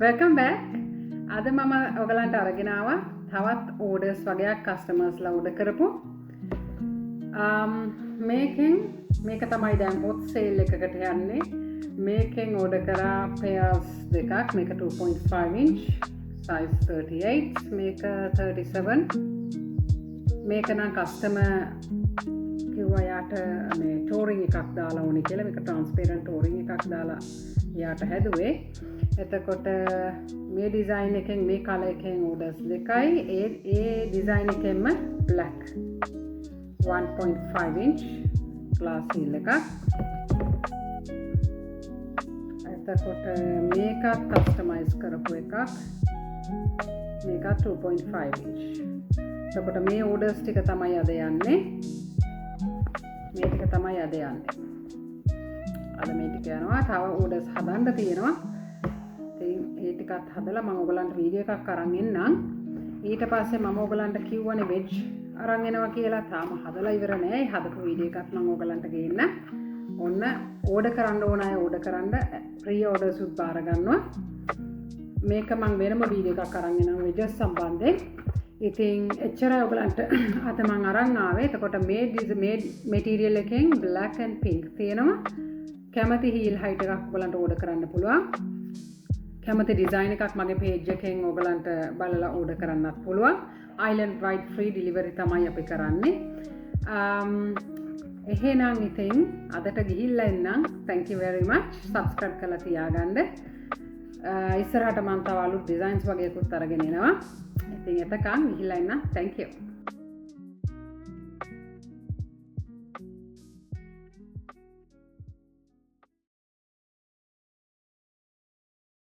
Welcome back. අද මම ඔයගලන්ට අරගෙන ආවා තවත් orders වගේක් customers ලා order කරපු. මේකෙන් මේක තමයි දැන් hot sale එකකට යන්නේ. මේකෙන් order කරා pairs දෙකක්. මේක 2.5 inch size 38, මේක 37. මේක නම් customer කිව්වා යාට මේ touring එකක් දාලා ඕනේ කියලා. මේක transparent touring එකක් දාලා යාට හැදුවේ. එතකොට මේ ඩිසයින් එකෙන් මේ කලර් එකෙන් orders දෙකයි. ඒ design එකෙන්ම black 1.5 inch glass heel එකක්. එතකොට මේක කස්ටමයිස් කරපු එකක්. මේක 2.5 inch. එතකොට මේ orders ටික තමයි අද යන්නේ. මේ ටික තමයි අද යන්නේ. අද මේ ටික යනවා. තව orders හදන්න තියෙනවා. ඒ ටිකත් හදලා මම ඔයගලන්ට වීඩියෝ එකක් අරන් එන්නම්. ඊට පස්සේ මම ඔයගලන්ට කිව්වනේ වෙජ් අරන් එනවා කියලා. තාම හදලා ඉවර නෑ. හදපු වීඩියෝ එකක් මම ඔයගලන්ට ගේන්න. ඔන්න ඕඩර් කරන්න ඕන අය ඕඩර් කරන්න ප්‍රී ඕඩර්ස් උත් බාර ගන්නවා. මේක මම වෙනම වීඩියෝ එකක් අරන් එනවා වෙජස් සම්බන්ධයෙන්. ඉතින් එච්චරයි ඔයගලන්ට අද මම අරන් ආවේ. එතකොට මේ මැටීරියල් එකෙන් black and pink තියෙනවා. කැමති heel height එකක් ඔයගලන්ට ඕඩර් කරන්න පුළුවන්. කැමති ඩිසයින් එකක් මගේ page එකෙන් ඔයගලන්ට බලලා order කරන්නත් පුළුවන්. Island wide free delivery තමයි අපි කරන්නේ. එහෙනම් ඉතින් අදට ගිහිල්ලා එන්නම්. Thank you very much. subscribe කරලා තියාගන්න. ඉස්සරහට මම තව අලුත් designs වගේකුත් අරගෙන එනවා. ඉතින් එතකන් ගිහිල්ලා එන්නම්. Thank you.